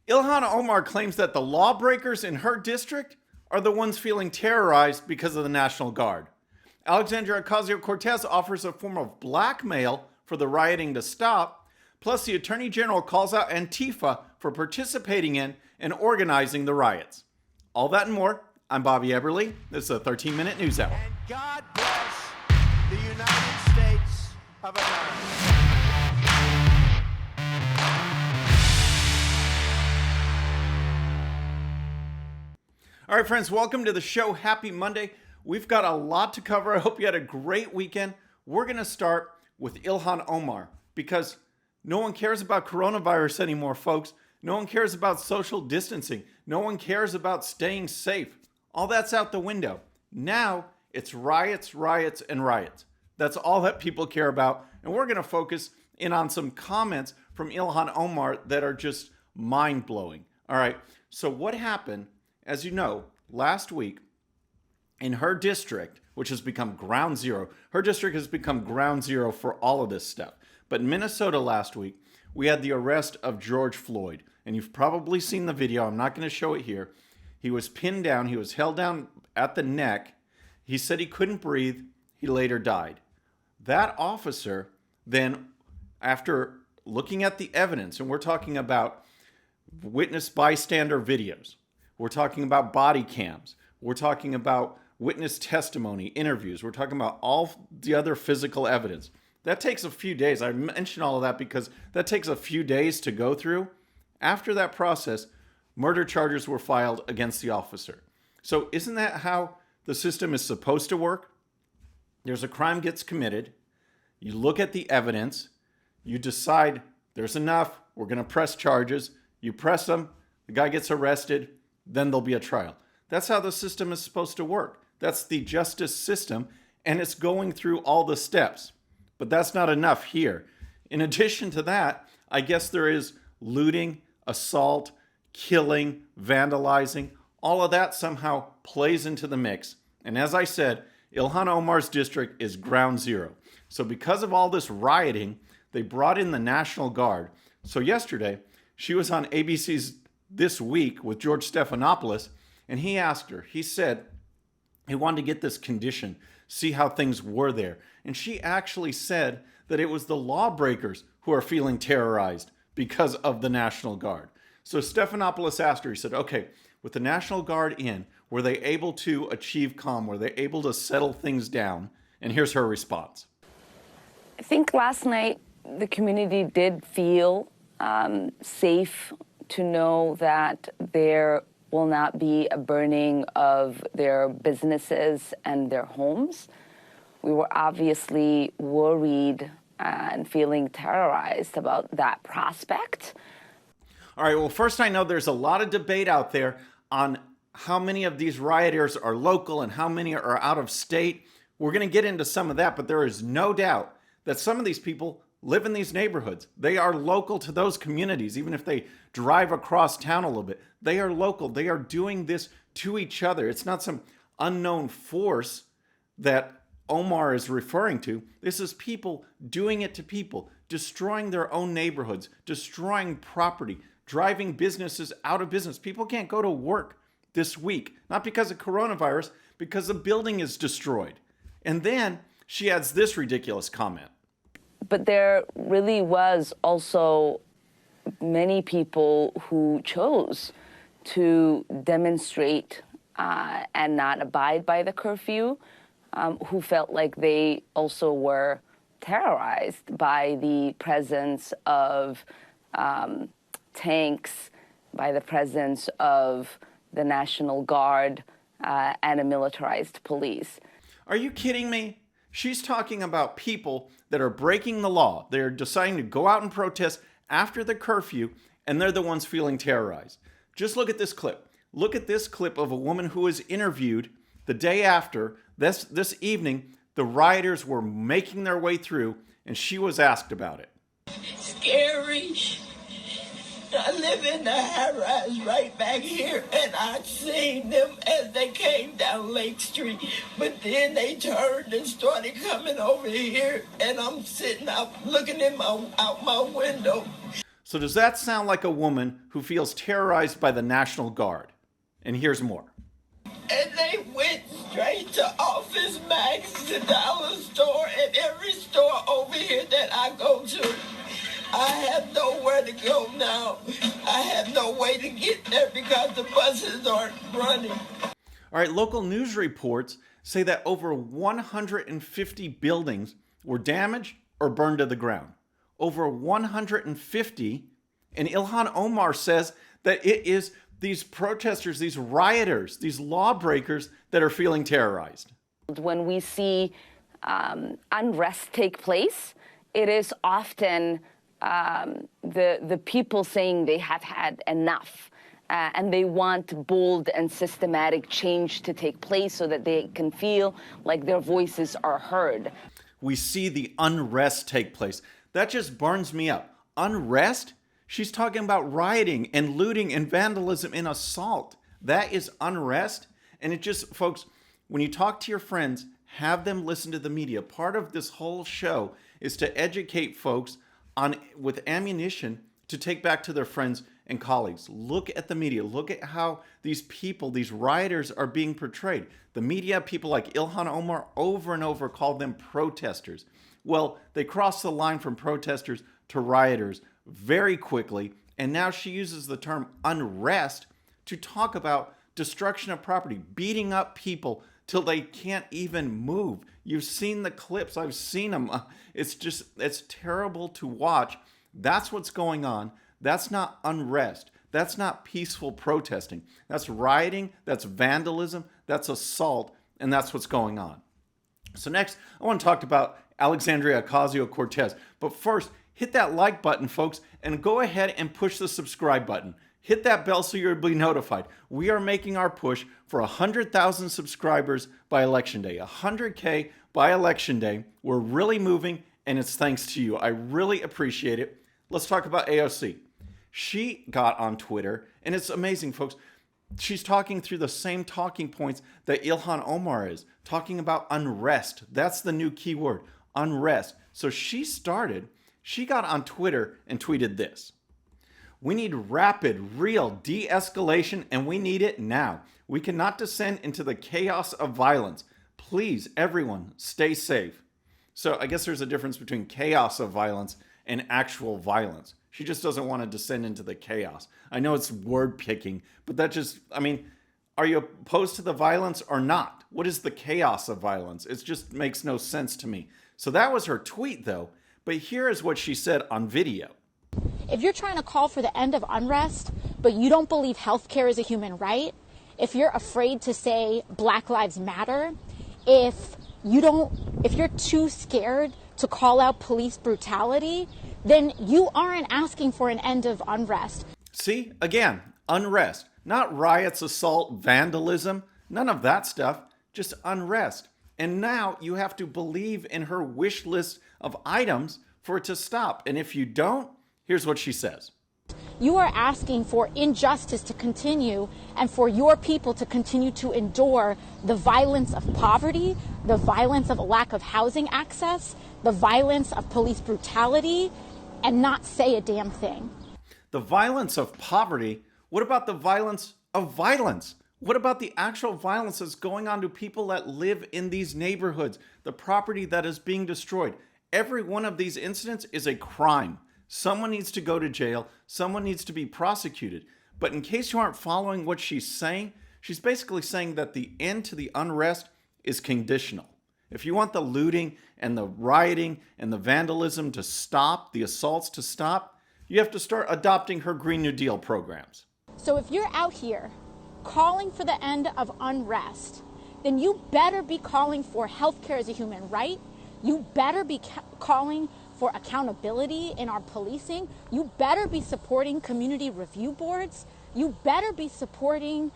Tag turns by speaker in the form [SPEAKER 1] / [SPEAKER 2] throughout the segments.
[SPEAKER 1] Ilhan Omar claims that the lawbreakers in her district are the ones feeling terrorized because of the National Guard. Alexandria Ocasio-Cortez offers a form of blackmail for the rioting to stop. Plus, the Attorney General calls out Antifa for participating in and organizing the riots. All that and more. I'm Bobby Eberle. This is a 13-minute news hour.
[SPEAKER 2] And God bless the United States of America.
[SPEAKER 1] All right, friends, welcome to the show. Happy Monday. We've got a lot to cover. I hope you had a great weekend. We're going to start with Ilhan Omar because no one cares about coronavirus anymore, folks. No one cares about social distancing. No one cares about staying safe. All that's out the window. Now it's riots, riots, and riots. That's all that people care about. And we're going to focus in on some comments from Ilhan Omar that are just mind-blowing. All right, so what happened? As you know, last week in her district, which has become ground zero, her district has become ground zero for all of this stuff. But in Minnesota last week, we had the arrest of George Floyd. And you've probably seen the video. I'm not going to show it here. He was pinned down. He was held down at the neck. He said he couldn't breathe. He later died. That officer then, after looking at the evidence, and we're talking about witness bystander videos, we're talking about body cams. We're talking about witness testimony, interviews. We're talking about all the other physical evidence. That takes a few days. I mention all of that because that takes a few days to go through. After that process, murder charges were filed against the officer. So isn't that how the system is supposed to work? There's a crime gets committed. You look at the evidence. You decide there's enough. We're going to press charges. You press them. The guy gets arrested. Then there'll be a trial. That's how the system is supposed to work. That's the justice system, and it's going through all the steps. But that's not enough here. In addition to that, I guess there is looting, assault, killing, vandalizing. All of that somehow plays into the mix. And as I said, Ilhan Omar's district is ground zero. So because of all this rioting, they brought in the National Guard. So yesterday, she was on ABC's This Week with George Stephanopoulos, and he asked her, he said he wanted to get this condition, see how things were there. And she actually said that it was the lawbreakers who are feeling terrorized because of the National Guard. So Stephanopoulos asked her, he said, okay, with the National Guard in, were they able to achieve calm? Were they able to settle things down? And here's her response.
[SPEAKER 3] I think last night the community did feel safe to know that there will not be a burning of their businesses and their homes. We were obviously worried and feeling terrorized about that prospect.
[SPEAKER 1] All right, well, first I know there's a lot of debate out there on how many of these rioters are local and how many are out of state. We're going to get into some of that, but there is no doubt that some of these people live in these neighborhoods. They are local to those communities, even if they drive across town a little bit. They are local. They are doing this to each other. It's not some unknown force that Omar is referring to. This is people doing it to people, destroying their own neighborhoods, destroying property, driving businesses out of business. People can't go to work this week, not because of coronavirus, because the building is destroyed. And then she adds this ridiculous comment.
[SPEAKER 3] But there really was also many people who chose to demonstrate and not abide by the curfew, who felt like they also were terrorized by the presence of tanks, by the presence of the National Guard and a militarized police.
[SPEAKER 1] Are you kidding me? She's talking about people that are breaking the law. They're deciding to go out and protest after the curfew, and they're the ones feeling terrorized. Just look at this clip. Look at this clip of a woman who was interviewed the day after. This evening, the rioters were making their way through, and she was asked about it.
[SPEAKER 4] Scary. I live in the high-rise right back here, and I seen them as they came down Lake Street. But then they turned and started coming over here, and I'm sitting out looking in out my window.
[SPEAKER 1] So does that sound like a woman who feels terrorized by the National Guard? And here's more.
[SPEAKER 4] And they went straight to Office Max, the dollar store, and every store over here that I go to. I have nowhere to go now. I have no way to get there because the buses aren't running.
[SPEAKER 1] All right, local news reports say that over 150 buildings were damaged or burned to the ground. Over 150. And Ilhan Omar says that it is these protesters, these rioters, these lawbreakers that are feeling terrorized.
[SPEAKER 3] When we see unrest take place, it is often the people saying they have had enough. And they want bold and systematic change to take place so that they can feel like their voices are heard.
[SPEAKER 1] We see the unrest take place. That just burns me up. Unrest? She's talking about rioting and looting and vandalism and assault. That is unrest. And it just, folks, when you talk to your friends, have them listen to the media. Part of this whole show is to educate folks on with ammunition to take back to their friends and colleagues. Look at the media. Look at how these people, these rioters, are being portrayed. The media, people like Ilhan Omar, over and over called them protesters. Well, they crossed the line from protesters to rioters very quickly, and now she uses the term unrest to talk about destruction of property, beating up people till they can't even move. You've seen the clips. I've seen them. It's terrible to watch. That's what's going on. That's not unrest. That's not peaceful protesting. That's rioting. That's vandalism. That's assault. And that's what's going on. So next, I want to talk about Alexandria Ocasio-Cortez. But first, hit that like button, folks, and go ahead and push the subscribe button. Hit that bell so you'll be notified. We are making our push for 100,000 subscribers by Election Day. 100K by Election Day. We're really moving, and it's thanks to you. I really appreciate it. Let's talk about AOC. She got on Twitter, and it's amazing, folks. She's talking through the same talking points that Ilhan Omar is, talking about unrest. That's the new key word, unrest. So she got on Twitter and tweeted this. We need rapid, real de-escalation, and we need it now. We cannot descend into the chaos of violence. Please, everyone, stay safe. So I guess there's a difference between chaos of violence and actual violence. She just doesn't want to descend into the chaos. I know it's word picking, but that just, are you opposed to the violence or not? What is the chaos of violence? It just makes no sense to me. So that was her tweet, though. But here is what she said on video.
[SPEAKER 5] If you're trying to call for the end of unrest, but you don't believe healthcare is a human right, if you're afraid to say Black Lives Matter, if you're too scared to call out police brutality, then you aren't asking for an end of unrest.
[SPEAKER 1] See, again, unrest, not riots, assault, vandalism, none of that stuff, just unrest. And now you have to believe in her wish list of items for it to stop. And if you don't, here's what she says.
[SPEAKER 5] You are asking for injustice to continue and for your people to continue to endure the violence of poverty, the violence of a lack of housing access, the violence of police brutality, and not say a damn thing.
[SPEAKER 1] The violence of poverty? What about the violence of violence? What about the actual violence that's going on to people that live in these neighborhoods? The property that is being destroyed. Every one of these incidents is a crime. Someone needs to go to jail. Someone needs to be prosecuted. But in case you aren't following what she's saying, she's basically saying that the end to the unrest is conditional. If you want the looting and the rioting and the vandalism to stop, the assaults to stop, you have to start adopting her Green New Deal programs.
[SPEAKER 5] So if you're out here calling for the end of unrest, then you better be calling for healthcare as a human right. You better be calling for accountability in our policing. You better be supporting community review boards. You better be supporting,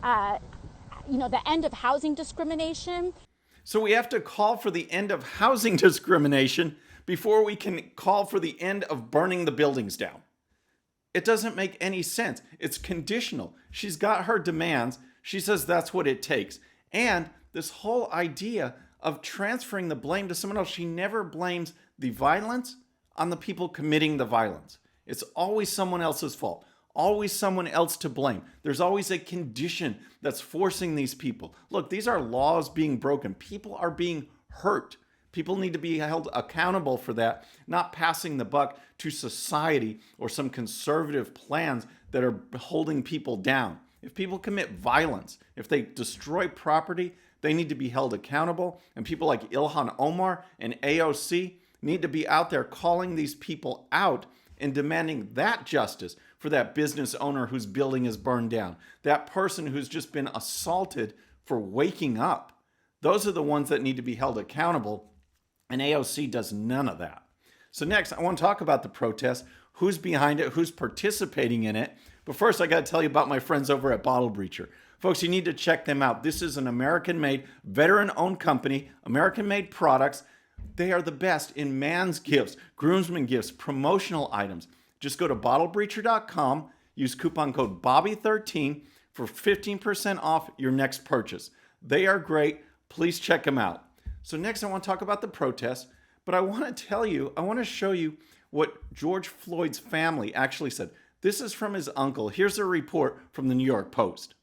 [SPEAKER 5] the end of housing discrimination.
[SPEAKER 1] So we have to call for the end of housing discrimination before we can call for the end of burning the buildings down. It doesn't make any sense. It's conditional. She's got her demands. She says that's what it takes. And this whole idea of transferring the blame to someone else, she never blames the violence on the people committing the violence. It's always someone else's fault. Always someone else to blame. There's always a condition that's forcing these people. Look, these are laws being broken. People are being hurt. People need to be held accountable for that, not passing the buck to society or some conservative plans that are holding people down. If people commit violence, if they destroy property, they need to be held accountable. And people like Ilhan Omar and AOC need to be out there calling these people out and demanding that justice for that business owner whose building is burned down, that person who's just been assaulted for waking up. Those are the ones that need to be held accountable, and AOC does none of that. So next, I want to talk about the protest, who's behind it, who's participating in it. But first, I got to tell you about my friends over at Bottle Breacher. Folks, you need to check them out. This is an American-made, veteran-owned company, American-made products. They are the best in man's gifts, groomsmen gifts, promotional items. Just go to bottlebreacher.com, use coupon code Bobby13 for 15% off your next purchase. They are great. Please check them out. So next, I want to talk about the protest, but I want to show you what George Floyd's family actually said. This is from his uncle. Here's a report from the New York Post.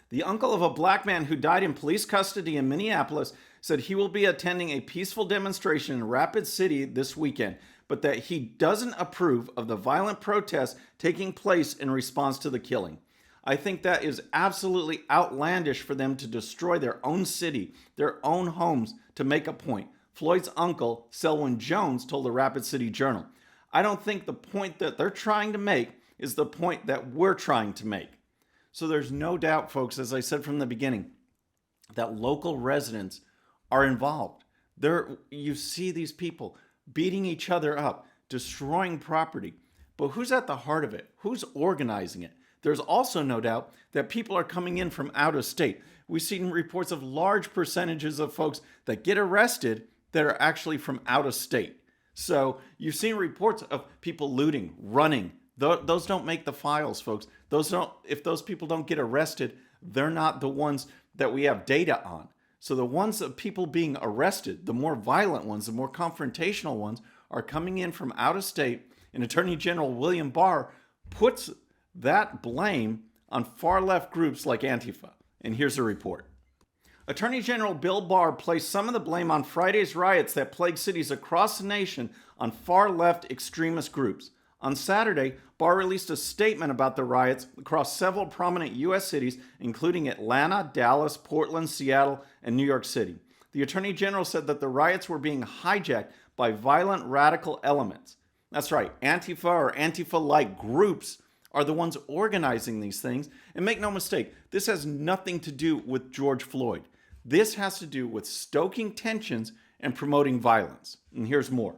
[SPEAKER 1] The uncle of a black man who died in police custody in Minneapolis said he will be attending a peaceful demonstration in Rapid City this weekend, but that he doesn't approve of the violent protests taking place in response to the killing. I think that is absolutely outlandish for them to destroy their own city, their own homes, to make a point. Floyd's uncle, Selwyn Jones, told the Rapid City Journal. I don't think the point that they're trying to make is the point that we're trying to make. So there's no doubt, folks, as I said from the beginning, that local residents are involved. You see these people beating each other up, destroying property. But who's at the heart of it? Who's organizing it? There's also no doubt that people are coming in from out of state. We've seen reports of large percentages of folks that get arrested that are actually from out of state. So you've seen reports of people looting, running. Those don't make the files, folks. If those people don't get arrested, they're not the ones that we have data on. So the ones of people being arrested, the more violent ones, the more confrontational ones, are coming in from out of state. And Attorney General William Barr puts that blame on far left groups like Antifa. And here's a report. Attorney General Bill Barr placed some of the blame on Friday's riots that plagued cities across the nation on far left extremist groups. On Saturday, Barr released a statement about the riots across several prominent U.S. cities, including Atlanta, Dallas, Portland, Seattle, and New York City. The Attorney General said that the riots were being hijacked by violent radical elements. That's right, Antifa or Antifa-like groups are the ones organizing these things. And make no mistake, this has nothing to do with George Floyd. This has to do with stoking tensions and promoting violence. And here's more.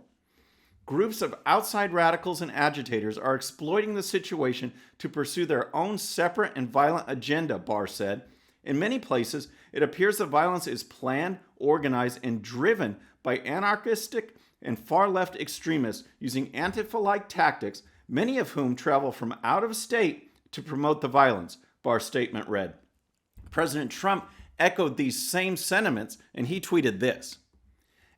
[SPEAKER 1] Groups of outside radicals and agitators are exploiting the situation to pursue their own separate and violent agenda, Barr said. In many places, it appears the violence is planned, organized, and driven by anarchistic and far-left extremists using Antifa-like tactics, many of whom travel from out of state to promote the violence, Barr's statement read. President Trump echoed these same sentiments, and he tweeted this.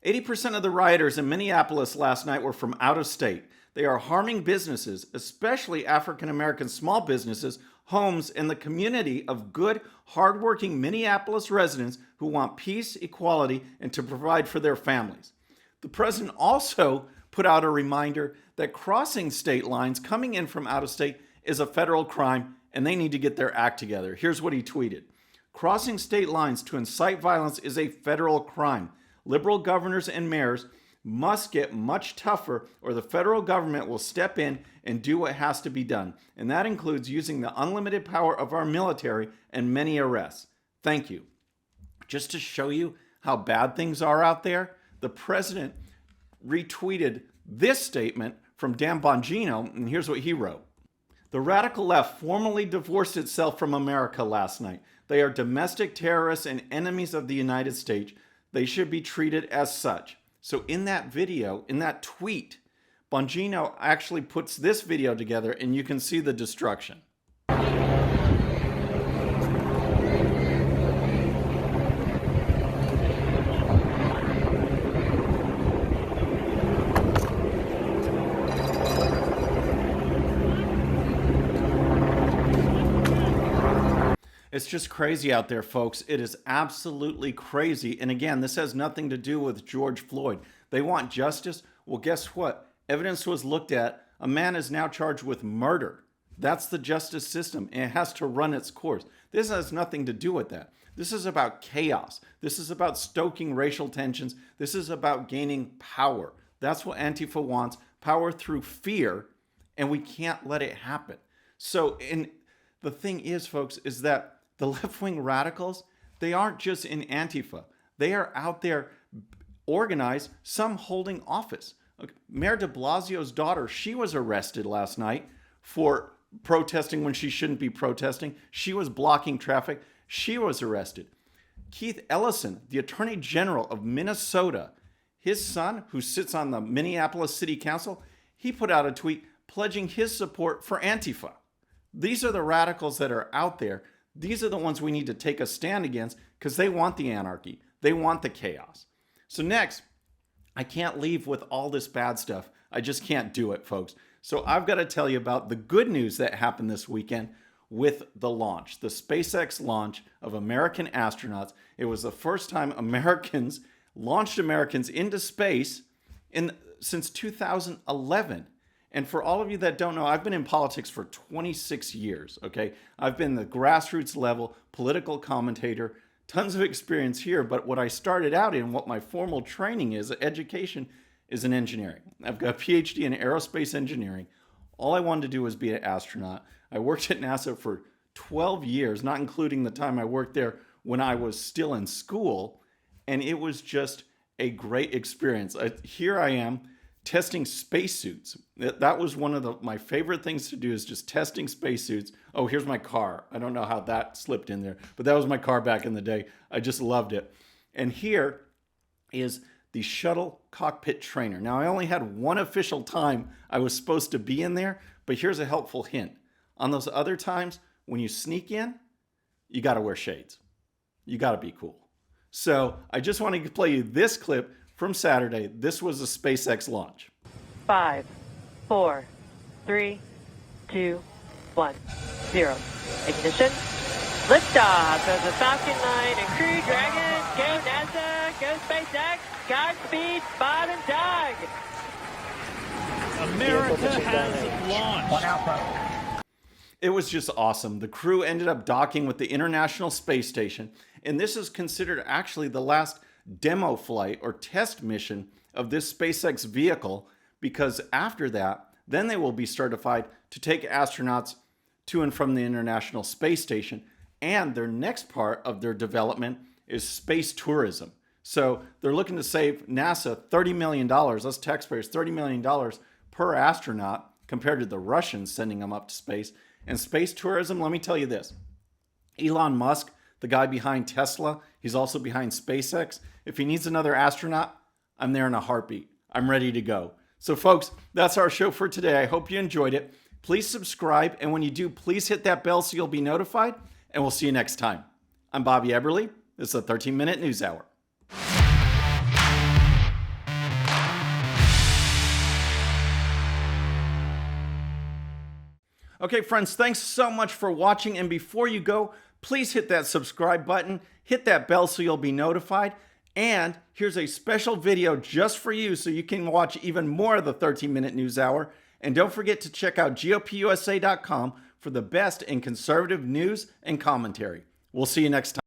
[SPEAKER 1] 80% of the rioters in Minneapolis last night were from out of state. They are harming businesses, especially African-American small businesses, homes, and the community of good, hardworking Minneapolis residents who want peace, equality, and to provide for their families. The president also put out a reminder that crossing state lines coming in from out of state is a federal crime, and they need to get their act together. Here's what he tweeted. Crossing state lines to incite violence is a federal crime. Liberal governors and mayors must get much tougher, or the federal government will step in and do what has to be done. And that includes using the unlimited power of our military and many arrests. Thank you. Just to show you how bad things are out there, the president retweeted this statement from Dan Bongino, and here's what he wrote. The radical left formally divorced itself from America last night. They are domestic terrorists and enemies of the United States. They should be treated as such. So in that video, in that tweet, Bongino actually puts this video together, and you can see the destruction. It's just crazy out there, folks. It is absolutely crazy. And again, this has nothing to do with George Floyd. They want justice. Well, guess what? Evidence was looked at. A man is now charged with murder. That's the justice system, and it has to run its course. This has nothing to do with that. This is about chaos. This is about stoking racial tensions. This is about gaining power. That's what Antifa wants, power through fear, and we can't let it happen. So, the thing is, folks, is that the left-wing radicals, they aren't just in Antifa. They are out there organized, some holding office. Mayor de Blasio's daughter, she was arrested last night for protesting when she shouldn't be protesting. She was blocking traffic. She was arrested. Keith Ellison, the Attorney General of Minnesota, his son, who sits on the Minneapolis City Council, he put out a tweet pledging his support for Antifa. These are the radicals that are out there. These are the ones we need to take a stand against because they want the anarchy. They want the chaos. So next, I can't leave with all this bad stuff. I just can't do it, folks. So I've got to tell you about the good news that happened this weekend with the launch, the SpaceX launch of American astronauts. It was the first time Americans launched Americans into space since 2011. And for all of you that don't know, I've been in politics for 26 years, okay? I've been the grassroots level political commentator, tons of experience here, but what I started out in, what my formal training is, education, is in engineering. I've got a PhD in aerospace engineering. All I wanted to do was be an astronaut. I worked at NASA for 12 years, not including the time I worked there when I was still in school, and it was just a great experience. Here I am, testing spacesuits. That was one of my favorite things to do, is just testing spacesuits. Oh, here's my car. I don't know how that slipped in there, but that was my car back in the day. I just loved it. And here is the shuttle cockpit trainer. Now, I only had one official time I was supposed to be in there, but here's a helpful hint. On those other times, when you sneak in, you got to wear shades. You got to be cool. So I just want to play you this clip from Saturday. This was a SpaceX launch.
[SPEAKER 6] 5, 4, 3, 2, 1, 0. Ignition. Liftoff of the Falcon 9 and Crew Dragon. Go NASA. Go SpaceX. Godspeed, Bob and Doug.
[SPEAKER 7] America has launched.
[SPEAKER 1] It was just awesome. The crew ended up docking with the International Space Station, and this is considered actually the last demo flight or test mission of this SpaceX vehicle, because after that, then they will be certified to take astronauts to and from the International Space Station. And their next part of their development is space tourism. So they're looking to save NASA $30 million, us taxpayers, $30 million per astronaut compared to the Russians sending them up to space. And space tourism, let me tell you this. Elon Musk, the guy behind Tesla, he's also behind SpaceX. If he needs another astronaut, I'm there in a heartbeat. I'm ready to go. So folks, that's our show for today. I hope you enjoyed it. Please subscribe, and when you do, please hit that bell so you'll be notified, and we'll see you next time. I'm Bobby Eberle. This is the 13-Minute News Hour. Okay, friends, thanks so much for watching, and before you go, please hit that subscribe button, hit that bell so you'll be notified, and here's a special video just for you so you can watch even more of the 13-Minute News Hour. And don't forget to check out GOPUSA.com for the best in conservative news and commentary. We'll see you next time.